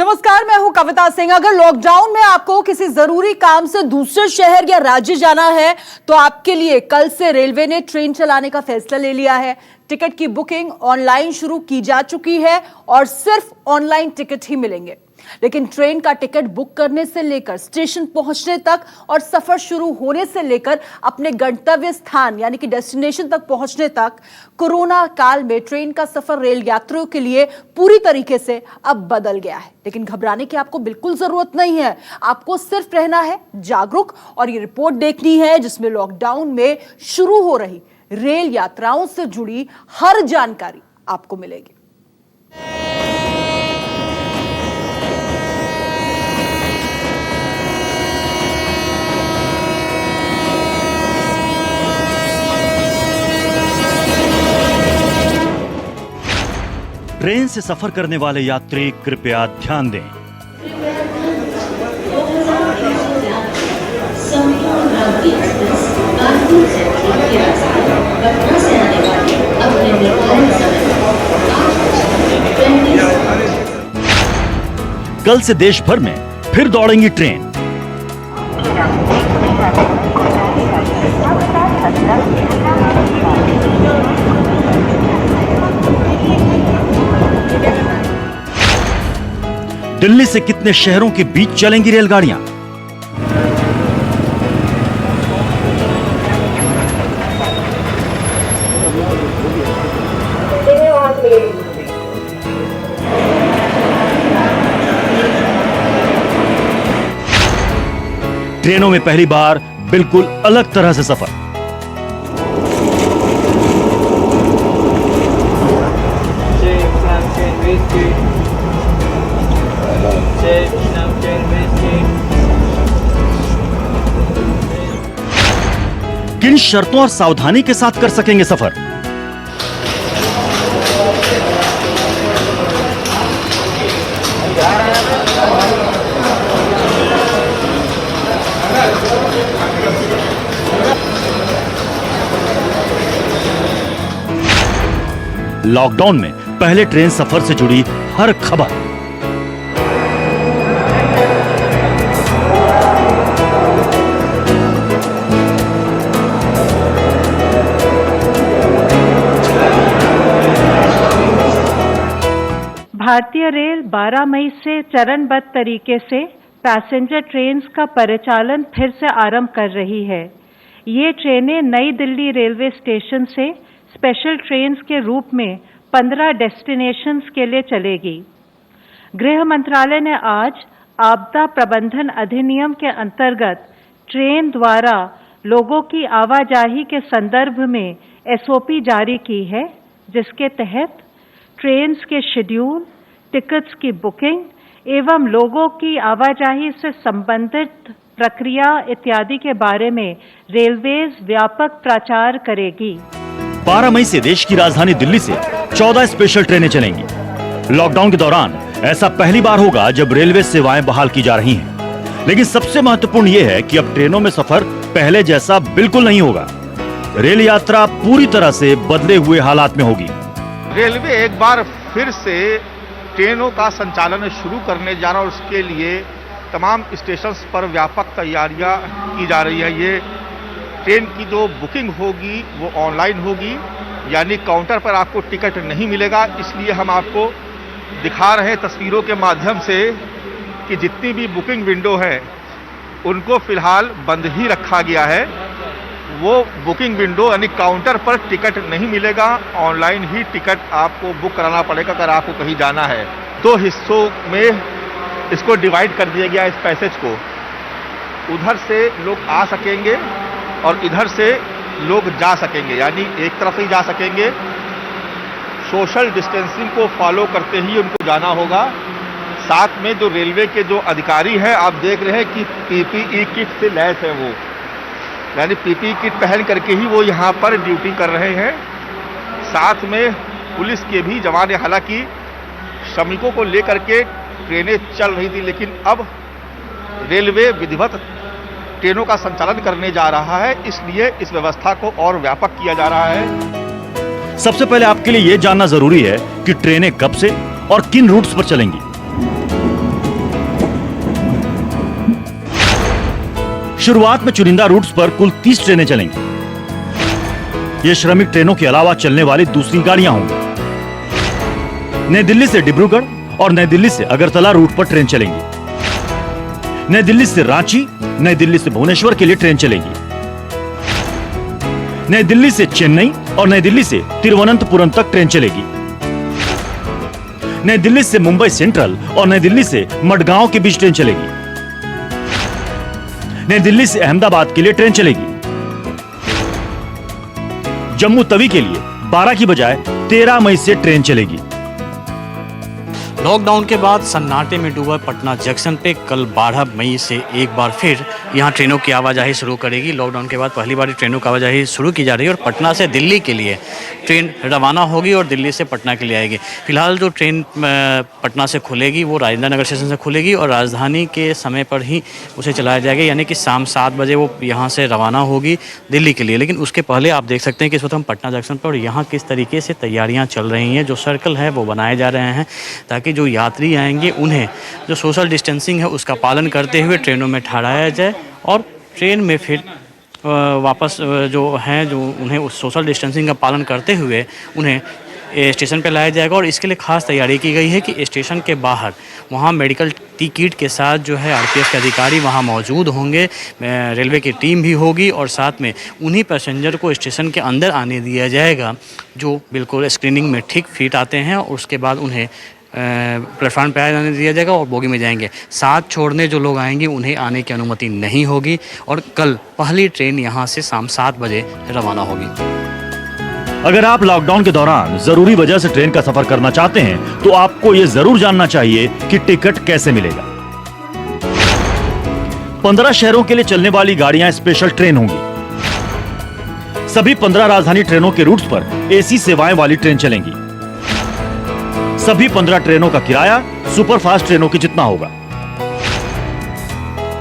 नमस्कार, मैं हूं कविता सिंह। अगर लॉकडाउन में आपको किसी जरूरी काम से दूसरे शहर या राज्य जाना है तो आपके लिए कल से रेलवे ने ट्रेन चलाने का फैसला ले लिया है। टिकट की बुकिंग ऑनलाइन शुरू की जा चुकी है और सिर्फ ऑनलाइन टिकट ही मिलेंगे। लेकिन ट्रेन का टिकट बुक करने से लेकर स्टेशन पहुंचने तक और सफर शुरू होने से लेकर अपने गंतव्य स्थान यानी कि डेस्टिनेशन तक पहुंचने तक कोरोना काल में ट्रेन का सफर रेल यात्रियों के लिए पूरी तरीके से अब बदल गया है। लेकिन घबराने की आपको बिल्कुल जरूरत नहीं है। आपको सिर्फ रहना है जागरूक और ये रिपोर्ट देखनी है जिसमें लॉकडाउन में शुरू हो रही रेल यात्राओं से जुड़ी हर जानकारी आपको मिलेगी। ट्रेन से सफर करने वाले यात्री कृपया ध्यान दें। कल से देश भर में फिर दौड़ेंगी ट्रेन। दिल्ली से कितने शहरों के बीच चलेंगी रेलगाड़ियां? ट्रेनों में पहली बार बिल्कुल अलग तरह से सफर। किन शर्तों और सावधानी के साथ कर सकेंगे सफर? लॉकडाउन में पहले ट्रेन सफर से जुड़ी हर खबर। भारतीय रेल 12 मई से चरणबद्ध तरीके से पैसेंजर ट्रेन्स का परिचालन फिर से आरंभ कर रही है। ये ट्रेनें नई दिल्ली रेलवे स्टेशन से स्पेशल ट्रेन्स के रूप में 15 डेस्टिनेशंस के लिए चलेगी। गृह मंत्रालय ने आज आपदा प्रबंधन अधिनियम के अंतर्गत ट्रेन द्वारा लोगों की आवाजाही के संदर्भ में एसओपी जारी की है, जिसके तहत ट्रेन्स के शेड्यूल, टिकट्स की बुकिंग एवं लोगों की आवाजाही से संबंधित प्रक्रिया इत्यादि के बारे में रेलवेज व्यापक प्रचार करेगी। 12 मई से देश की राजधानी दिल्ली से 14 स्पेशल ट्रेनें चलेंगी। लॉकडाउन के दौरान ऐसा पहली बार होगा जब रेलवे सेवाएं बहाल की जा रही हैं। लेकिन सबसे महत्वपूर्ण यह है कि अब ट्रेनों में सफर पहले जैसा बिल्कुल नहीं होगा। रेल यात्रा पूरी तरह से बदले हुए हालात में होगी। रेलवे एक बार फिर से ट्रेनों का संचालन शुरू करने जा रहा है और उसके लिए तमाम स्टेशंस पर व्यापक तैयारियां की जा रही है। ये ट्रेन की जो बुकिंग होगी वो ऑनलाइन होगी, यानी काउंटर पर आपको टिकट नहीं मिलेगा। इसलिए हम आपको दिखा रहे हैं तस्वीरों के माध्यम से कि जितनी भी बुकिंग विंडो है उनको फिलहाल बंद ही रखा गया है। वो बुकिंग विंडो यानी काउंटर पर टिकट नहीं मिलेगा, ऑनलाइन ही टिकट आपको बुक कराना पड़ेगा अगर आपको कहीं जाना है। 2 हिस्सों में इसको डिवाइड कर दिया गया इस पैसेज को। उधर से लोग आ सकेंगे और इधर से लोग जा सकेंगे, यानी एक तरफ ही जा सकेंगे। सोशल डिस्टेंसिंग को फॉलो करते ही उनको जाना होगा। साथ में जो रेलवे के जो अधिकारी हैं, आप देख रहे हैं कि पीपीई किट से लैस है वो, यानी पीपीई किट पहन करके ही वो यहाँ पर ड्यूटी कर रहे हैं। साथ में पुलिस के भी जवान, हालांकि श्रमिकों को लेकर के ट्रेनें चल रही थी, लेकिन अब रेलवे विधिवत ट्रेनों का संचालन करने जा रहा है, इसलिए इस व्यवस्था को और व्यापक किया जा रहा है। सबसे पहले आपके लिए यह जानना जरूरी है कि ट्रेनें कब से और किन रूट्स पर चलेंगी। शुरुआत में चुनिंदा रूट्स पर कुल 30 ट्रेनें चलेंगी। ये श्रमिक ट्रेनों के अलावा चलने वाली दूसरी गाड़ियां होंगी। नई दिल्ली से डिब्रूगढ़ और नई दिल्ली से अगरतला रूट पर ट्रेन चलेंगी। नई दिल्ली से रांची, नई दिल्ली से भुवनेश्वर के लिए ट्रेन चलेगी। नई दिल्ली से चेन्नई और नई दिल्ली से तिरुवनंतपुरम तक ट्रेन चलेगी। नई दिल्ली से मुंबई सेंट्रल और नई दिल्ली से मडगांव के बीच ट्रेन चलेगी। नई दिल्ली से अहमदाबाद के लिए ट्रेन चलेगी। जम्मू तवी के लिए 12 की बजाय 13 मई से ट्रेन चलेगी। लॉकडाउन के बाद सन्नाटे में डूबा पटना जंक्शन पे कल 12 मई से एक बार फिर यहाँ ट्रेनों की आवाजाही शुरू करेगी। लॉकडाउन के बाद पहली बार ट्रेनों की आवाजाही शुरू की जा रही है और पटना से दिल्ली के लिए ट्रेन रवाना होगी और दिल्ली से पटना के लिए आएगी। फिलहाल जो ट्रेन पटना से खुलेगी वो राजेंद्र नगर स्टेशन से खुलेगी और राजधानी के समय पर ही उसे चलाया जाएगा, यानी कि शाम 7 बजे वो यहाँ से रवाना होगी दिल्ली के लिए। लेकिन उसके पहले आप देख सकते हैं कि इस वक्त हम पटना जंक्शन पर और यहाँ किस तरीके से तैयारियाँ चल रही हैं। जो सर्कल है वो बनाए जा रहे हैं ताकि जो यात्री आएंगे उन्हें जो सोशल डिस्टेंसिंग है उसका पालन करते हुए ट्रेनों में ठहराया जाए और ट्रेन में फिर वापस जो हैं जो उन्हें उस सोशल डिस्टेंसिंग का पालन करते हुए उन्हें स्टेशन पर लाया जाएगा। और इसके लिए खास तैयारी की गई है कि स्टेशन के बाहर वहाँ मेडिकल टिकट के साथ जो है आरपीएफ के अधिकारी वहाँ मौजूद होंगे, रेलवे की टीम भी होगी और साथ में उन्हीं पैसेंजर को स्टेशन के अंदर आने दिया जाएगा जो बिल्कुल स्क्रीनिंग में ठीक फिट आते हैं और उसके बाद उन्हें प्लेटफॉर्म पर आने दिया जाएगा और बोगी में जाएंगे। साथ छोड़ने जो लोग आएंगे उन्हें आने की अनुमति नहीं होगी और कल पहली ट्रेन यहाँ से शाम 7 बजे रवाना होगी। अगर आप लॉकडाउन के दौरान जरूरी वजह से ट्रेन का सफर करना चाहते हैं तो आपको ये जरूर जानना चाहिए कि टिकट कैसे मिलेगा। 15 शहरों के लिए चलने वाली गाड़ियां स्पेशल ट्रेन होंगी। सभी 15 राजधानी ट्रेनों के रूट्स पर एसी सेवाएं वाली ट्रेन चलेंगी। सभी 15 ट्रेनों का किराया सुपरफास्ट ट्रेनों की जितना होगा।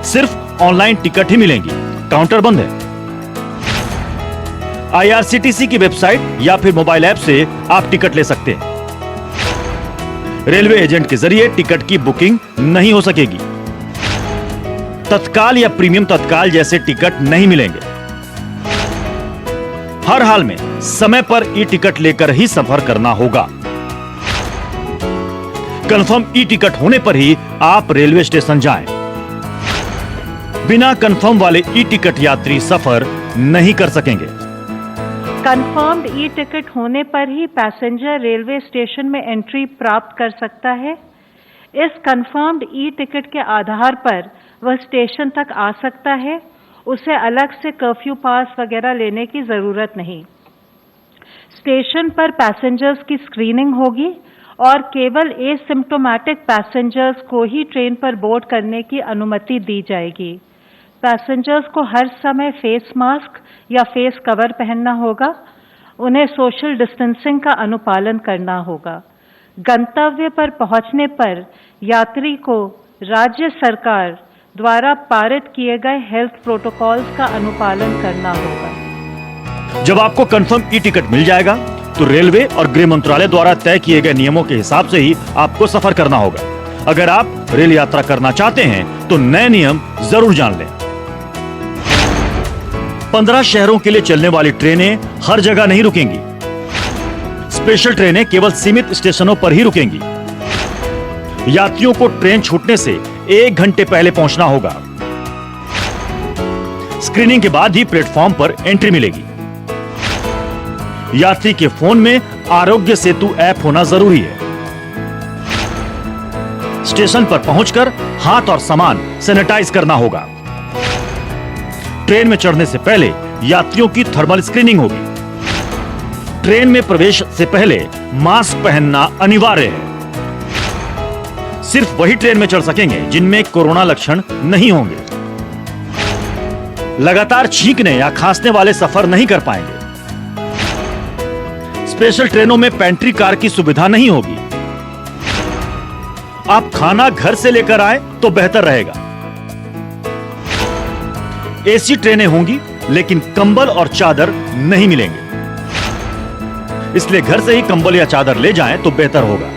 सिर्फ ऑनलाइन टिकट ही मिलेंगी, काउंटर बंद है। IRCTC की वेबसाइट या फिर मोबाइल ऐप से आप टिकट ले सकते हैं। रेलवे एजेंट के जरिए टिकट की बुकिंग नहीं हो सकेगी। तत्काल या प्रीमियम तत्काल जैसे टिकट नहीं मिलेंगे। हर हाल में समय पर ई टिकट लेकर ही सफर करना होगा। कंफर्म ई टिकट होने पर ही आप रेलवे स्टेशन जाएं। बिना कंफर्म वाले ई टिकट यात्री सफर नहीं कर सकेंगे। कंफर्म्ड ई टिकट होने पर ही पैसेंजर रेलवे स्टेशन में एंट्री प्राप्त कर सकता है। इस कंफर्म्ड ई टिकट के आधार पर वह स्टेशन तक आ सकता है। उसे अलग से कर्फ्यू पास वगैरह लेने की जरूरत नहीं। स्टेशन पर पैसेंजर्स की स्क्रीनिंग होगी और केवल एसिम्प्टोमेटिक पैसेंजर्स को ही ट्रेन पर बोर्ड करने की अनुमति दी जाएगी। पैसेंजर्स को हर समय फेस मास्क या फेस कवर पहनना होगा। उन्हें सोशल डिस्टेंसिंग का अनुपालन करना होगा। गंतव्य पर पहुंचने पर यात्री को राज्य सरकार द्वारा पारित किए गए हेल्थ प्रोटोकॉल्स का अनुपालन करना होगा। जब आपको कंफर्म ई टिकट मिल जाएगा तो रेलवे और गृह मंत्रालय द्वारा तय किए गए नियमों के हिसाब से ही आपको सफर करना होगा। अगर आप रेल यात्रा करना चाहते हैं तो नए नियम जरूर जान लें। 15 शहरों के लिए चलने वाली ट्रेनें हर जगह नहीं रुकेंगी। स्पेशल ट्रेनें केवल सीमित स्टेशनों पर ही रुकेंगी। यात्रियों को ट्रेन छूटने से 1 घंटे पहले पहुंचना होगा। स्क्रीनिंग के बाद ही प्लेटफॉर्म पर एंट्री मिलेगी। यात्री के फोन में आरोग्य सेतु ऐप होना जरूरी है। स्टेशन पर पहुंचकर हाथ और सामान सैनिटाइज करना होगा। ट्रेन में चढ़ने से पहले यात्रियों की थर्मल स्क्रीनिंग होगी। ट्रेन में प्रवेश से पहले मास्क पहनना अनिवार्य है। सिर्फ वही ट्रेन में चढ़ सकेंगे जिनमें कोरोना लक्षण नहीं होंगे। लगातार छींकने या खांसने वाले सफर नहीं कर पाएंगे। स्पेशल ट्रेनों में पेंट्री कार की सुविधा नहीं होगी। आप खाना घर से लेकर आए तो बेहतर रहेगा। एसी ट्रेनें होंगी लेकिन कंबल और चादर नहीं मिलेंगे, इसलिए घर से ही कंबल या चादर ले जाएं तो बेहतर होगा।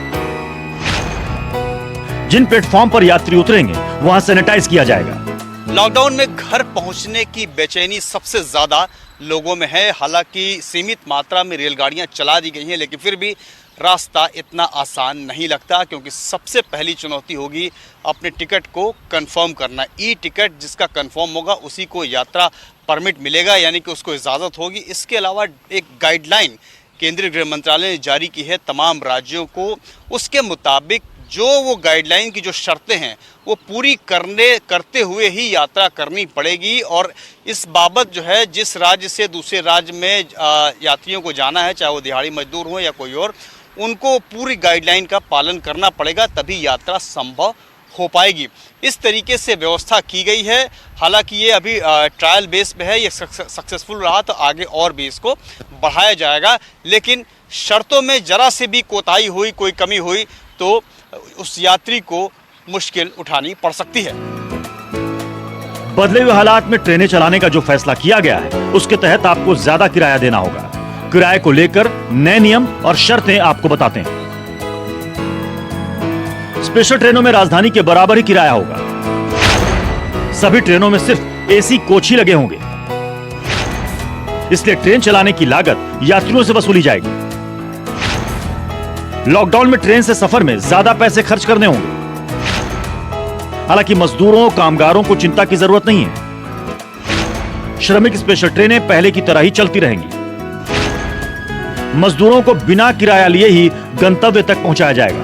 जिन प्लेटफॉर्म पर यात्री उतरेंगे वहां सैनिटाइज किया जाएगा। लॉकडाउन में घर पहुंचने की बेचैनी सबसे ज़्यादा लोगों में है। हालांकि सीमित मात्रा में रेलगाड़ियां चला दी गई हैं, लेकिन फिर भी रास्ता इतना आसान नहीं लगता, क्योंकि सबसे पहली चुनौती होगी अपने टिकट को कंफर्म करना। ई टिकट जिसका कंफर्म होगा उसी को यात्रा परमिट मिलेगा, यानी कि उसको इजाज़त होगी। इसके अलावा एक गाइडलाइन केंद्रीय गृह मंत्रालय ने जारी की है तमाम राज्यों को। उसके मुताबिक जो वो गाइडलाइन की जो शर्तें हैं वो पूरी करते हुए ही यात्रा करनी पड़ेगी। और इस बाबत जो है जिस राज्य से दूसरे राज्य में यात्रियों को जाना है, चाहे वो दिहाड़ी मजदूर हो या कोई और, उनको पूरी गाइडलाइन का पालन करना पड़ेगा, तभी यात्रा संभव हो पाएगी। इस तरीके से व्यवस्था की गई है। हालांकि ये अभी ट्रायल बेस पे है, ये सक्सेसफुल रहा तो आगे और भी इसको बढ़ाया जाएगा। लेकिन शर्तों में जरा से भी कोताही हुई, कोई कमी हुई तो उस यात्री को मुश्किल उठानी पड़ सकती है। बदले हुए हालात में ट्रेनें चलाने का जो फैसला किया गया है उसके तहत आपको ज्यादा किराया देना होगा। किराए को लेकर नए नियम और शर्तें आपको बताते हैं। स्पेशल ट्रेनों में राजधानी के बराबर ही किराया होगा। सभी ट्रेनों में सिर्फ एसी कोच ही लगे होंगे, इसलिए ट्रेन चलाने की लागत यात्रियों से वसूली जाएगी। लॉकडाउन में ट्रेन से सफर में ज्यादा पैसे खर्च करने होंगे। हालांकि मजदूरों कामगारों को चिंता की जरूरत नहीं है। श्रमिक स्पेशल ट्रेनें पहले की तरह ही चलती रहेंगी। मजदूरों को बिना किराया लिए ही गंतव्य तक पहुंचाया जाएगा।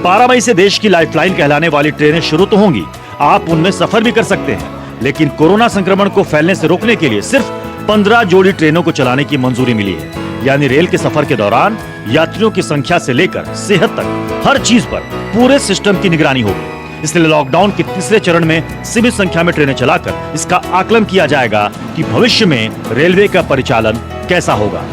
12 मई से देश की लाइफलाइन कहलाने वाली ट्रेनें शुरू तो होंगी। आप उनमें सफर भी कर सकते हैं, लेकिन कोरोना संक्रमण को फैलने से रोकने के लिए सिर्फ 15 जोड़ी ट्रेनों को चलाने की मंजूरी मिली है। यानी रेल के सफर के दौरान यात्रियों की संख्या से लेकर सेहत तक हर चीज पर पूरे सिस्टम की निगरानी होगी। इसलिए लॉकडाउन के तीसरे चरण में सीमित संख्या में ट्रेनें चलाकर इसका आकलन किया जाएगा कि भविष्य में रेलवे का परिचालन कैसा होगा।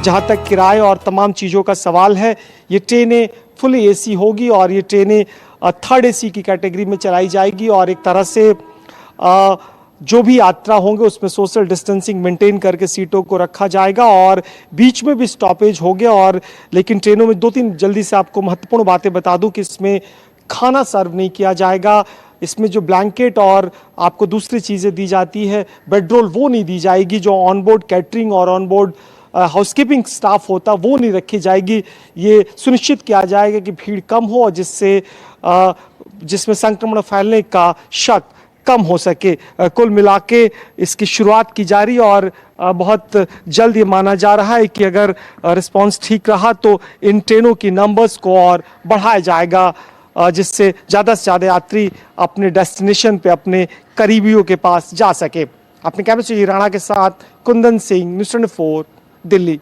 जहां तक किराए और तमाम चीज़ों का सवाल है, ये ट्रेनें फुली एसी होगी और ये ट्रेनें थर्ड एसी की कैटेगरी में चलाई जाएगी। और एक तरह से जो भी यात्रा होंगे उसमें सोशल डिस्टेंसिंग मेंटेन करके सीटों को रखा जाएगा और बीच में भी स्टॉपेज होंगे। और लेकिन ट्रेनों में 2-3 जल्दी से आपको महत्वपूर्ण बातें बता दूं कि इसमें खाना सर्व नहीं किया जाएगा। इसमें जो ब्लैंकेट और आपको दूसरी चीज़ें दी जाती है, बेडरोल, वो नहीं दी जाएगी। जो ऑन बोर्ड कैटरिंग और ऑन बोर्ड हाउसकीपिंग स्टाफ होता वो नहीं रखी जाएगी। ये सुनिश्चित किया जाएगा कि भीड़ कम हो और जिसमें संक्रमण फैलने का शक कम हो सके। कुल मिला के इसकी शुरुआत की जा रही और बहुत जल्द ये माना जा रहा है कि अगर रिस्पांस ठीक रहा तो इन ट्रेनों की नंबर्स को और बढ़ाया जाएगा, जिससे ज़्यादा से ज़्यादा यात्री अपने डेस्टिनेशन पे अपने करीबियों के पास जा सके। अपने कैमरे से राणा के साथ कुंदन सिंह, न्यूज़ 24, दिल्ली।